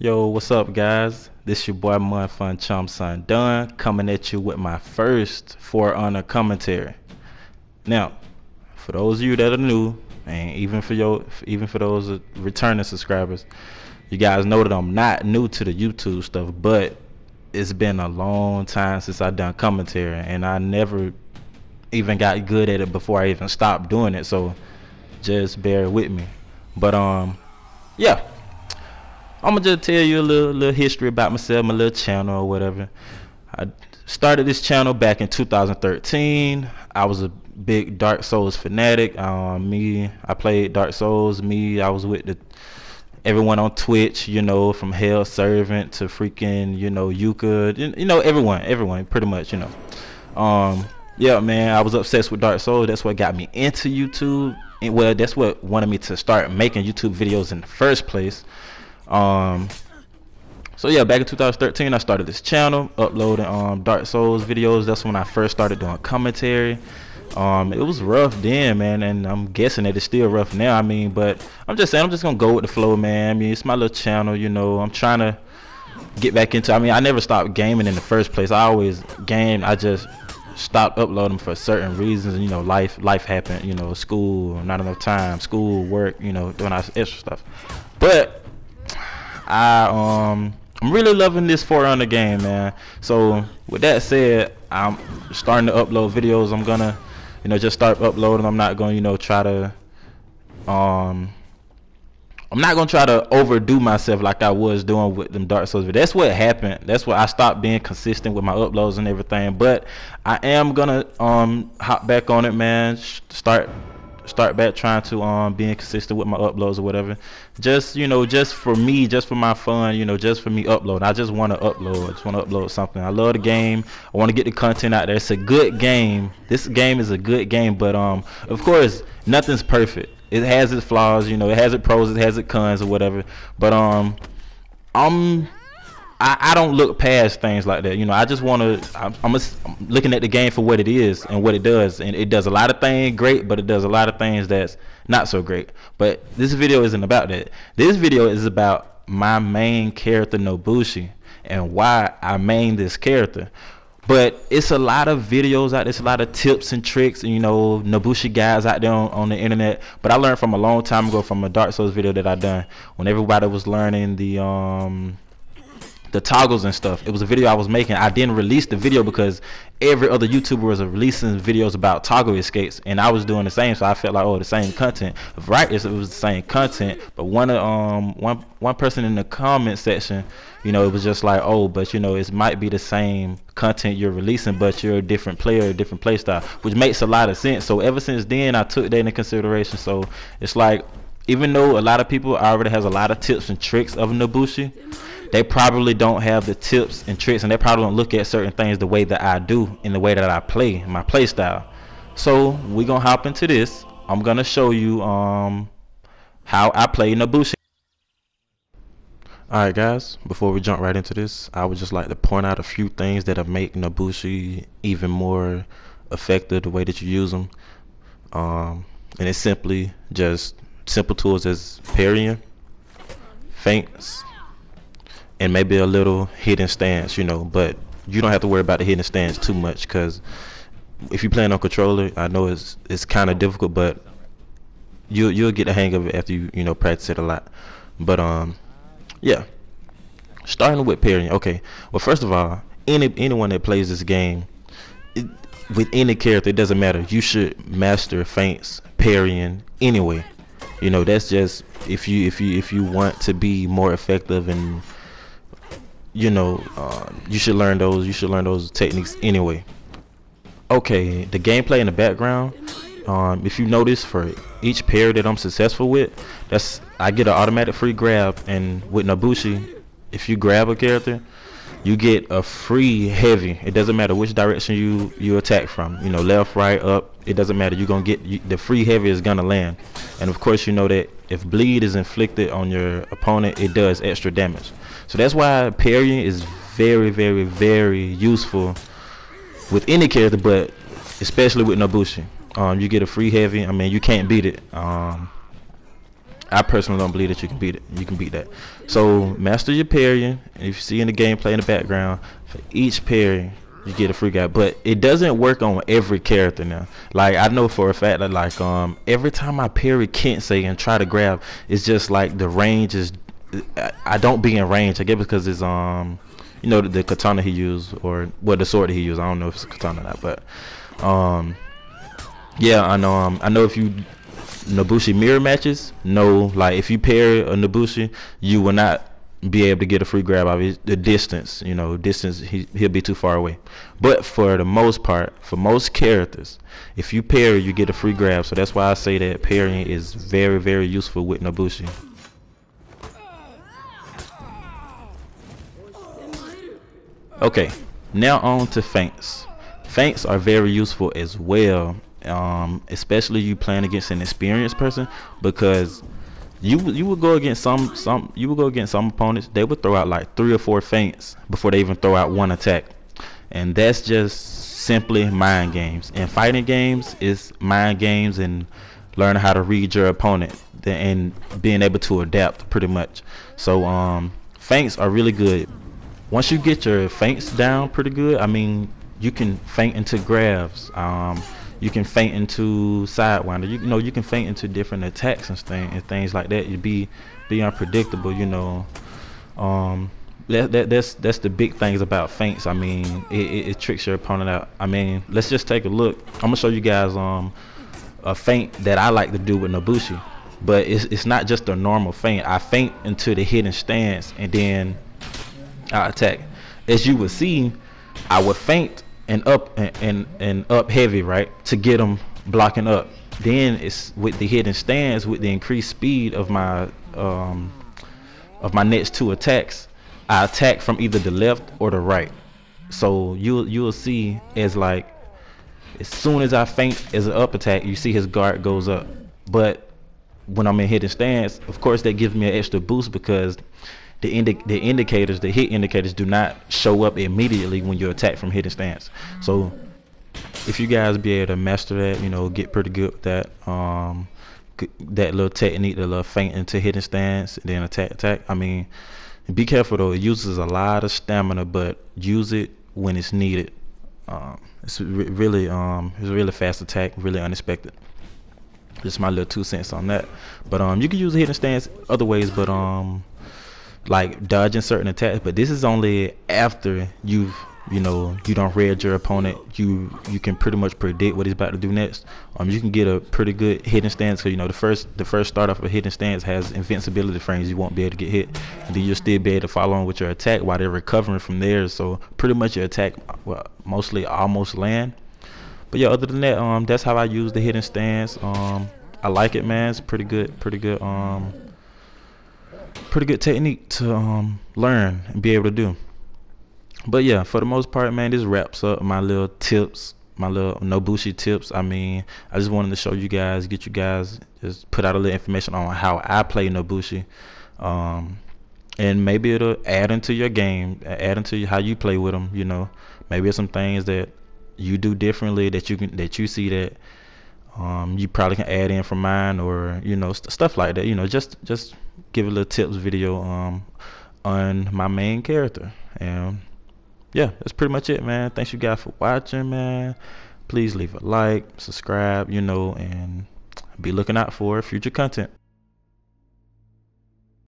Yo, what's up, guys? This your boy Monfunchumsundun coming at you with my first For Honor commentary. Now, for those of you that are new, and even for those returning subscribers, you guys know that I'm not new to the YouTube stuff, but it's been a long time since I done commentary, and I never even got good at it before I even stopped doing it. So just bear with me. But yeah. I'm gonna just tell you a little history about myself, my little channel or whatever. I started this channel back in 2013. I was a big Dark Souls fanatic. I played Dark Souls. I was with everyone on Twitch, from Hell Servant to freaking, Yuka, everyone pretty much, yeah, man, I was obsessed with Dark Souls. That's what got me into YouTube, and well, that's what wanted me to start making YouTube videos in the first place. So yeah, back in 2013 I started this channel uploading Dark Souls videos. That's when I first started doing commentary. It was rough then, man, and I'm guessing that it's still rough now. I mean, but I'm just saying, I'm just gonna go with the flow, man. I mean, it's my little channel, I'm trying to get back into, I never stopped gaming in the first place. I always gamed. I just stopped uploading for certain reasons. Life happened, school, not enough time, school, work, doing all this extra stuff. But I'm really loving this For Honor game, man. So with that said, I'm starting to upload videos. I'm gonna, just start uploading. I'm not gonna, try to, I'm not gonna try to overdo myself like I was doing with them Dark Souls videos. That's what happened. That's why I stopped being consistent with my uploads and everything. But I am gonna hop back on it, man. Start back trying to being consistent with my uploads or whatever. Just just for me, just for my fun, just for me upload. I just want to upload. I just want to upload something. I love the game. I want to get the content out there. It's a good game. This game is a good game, but of course nothing's perfect. It has its flaws, it has its pros, it has its cons or whatever. But I don't look past things like that. I just want to, I'm looking at the game for what it is and what it does. And it does a lot of things great, but it does a lot of things that's not so great. But this video isn't about that. This video is about my main character, Nobushi, and why I main this character. But it's a lot of videos out there, it's a lot of tips and tricks, and Nobushi guys out there on the internet. But I learned from a long time ago from a Dark Souls video that I done when everybody was learning the toggles and stuff. It was a video I was making. I didn't release the video because every other YouTuber was releasing videos about toggle escapes, and I was doing the same. So I felt like, oh, the same content, right? It was the same content, but one person in the comment section, it was just like, oh, but it might be the same content you're releasing, but you're a different player, a different play style, which makes a lot of sense. So ever since then, I took that into consideration. So it's like, even though a lot of people already has a lot of tips and tricks of Nobushi, they probably don't have the tips and tricks, and they probably don't look at certain things the way that I do, in the way that I play, my play style. So we're gonna hop into this. I'm gonna show you how I play Nobushi. Alright guys, before we jump right into this, I would just like to point out a few things that make Nobushi even more effective the way that you use them. And it's simply just simple tools as parrying, feints, and maybe a little hidden stance, but you don't have to worry about the hidden stance too much, because if you're playing on controller, I know it's kind of difficult, but you'll get the hang of it after you practice it a lot. But yeah, starting with parrying. Okay, well, first of all, anyone that plays this game, with any character, it doesn't matter, you should master feints, parrying anyway. That's just if you want to be more effective, and you should learn those. You should learn those techniques anyway. Okay, the gameplay in the background. If you notice, for each parry that I'm successful with, I get an automatic free grab. And with Nobushi, if you grab a character, you get a free heavy. It doesn't matter which direction you attack from. Left, right, up. It doesn't matter. You're gonna get the free heavy is gonna land. And of course, that if bleed is inflicted on your opponent, it does extra damage. So that's why parrying is very, very, very useful with any character, but especially with Nobushi. You get a free heavy. You can't beat it. I personally don't believe that you can beat it. You can beat that. So master your parrying, and if you see in the gameplay in the background, for each parry you get a free guy. But it doesn't work on every character now. Like I know for a fact that like every time I parry Kensei and try to grab, it's just like the range is. I don't be in range. I guess because it's you know, the katana he used, or what, the sword that he used. I don't know if it's a katana or not, but yeah, I know if you Nobushi mirror matches, no, like if you parry a Nobushi, you will not be able to get a free grab out of it. The distance, you know, he'll be too far away. But for the most part, for most characters, if you parry, you get a free grab. So that's why I say that parrying is very, very useful with Nobushi. Okay, now on to feints. Feints are very useful as well, especially you playing against an experienced person, because you would go against some opponents. They would throw out like 3 or 4 feints before they even throw out one attack, and that's just simply mind games. And fighting games is mind games and learning how to read your opponent and being able to adapt pretty much. So feints are really good. Once you get your feints down pretty good, I mean, you can feint into grabs. You can feint into sidewinder. You know, you can feint into different attacks and things like that. You'd be unpredictable. You know, that's the big things about feints. I mean, it tricks your opponent out. I mean, let's just take a look. I'm gonna show you guys a feint that I like to do with Nobushi, but it's not just a normal feint. I feint into the hidden stance and then I attack. As you would see, I would feint and up and up heavy, right, to get them blocking up. Then it's with the hidden stance, with the increased speed of my next 2 attacks, I attack from either the left or the right. So you'll see, as like as soon as I feint as an up attack, you see his guard goes up. But when I'm in hidden stance, of course that gives me an extra boost, because the hit indicators do not show up immediately when you attack from hidden stance. So if you guys be able to master that, you know, get pretty good with that, that little technique, the little feint into hidden stance and then attack. I mean, be careful though. It uses a lot of stamina, but use it when it's needed. It's really fast attack, really unexpected. Just my little 2 cents on that. But you can use a hidden stance other ways, but like dodging certain attacks. But this is only after you don't read your opponent. You can pretty much predict what he's about to do next. You can get a pretty good hidden stance, because you know the first start off of a hidden stance has invincibility frames. You won't be able to get hit, and then you'll still be able to follow on with your attack while they're recovering from there. So pretty much your attack mostly almost land. But yeah, other than that, that's how I use the hidden stance. I like it, man. It's pretty good technique to learn and be able to do. But yeah, for the most part, man, this wraps up my little tips, my little Nobushi tips. I mean, I just wanted to show you guys, get you guys, just put out a little information on how I play Nobushi, and maybe it'll add into your game, add into how you play with them. You know, maybe it's some things that you do differently that you see that you probably can add in from mine, or you know, stuff like that. You know, just give a little tips video on my main character. And yeah, that's pretty much it, man. Thanks you guys for watching, man. Please leave a like, subscribe, you know, and be looking out for future content.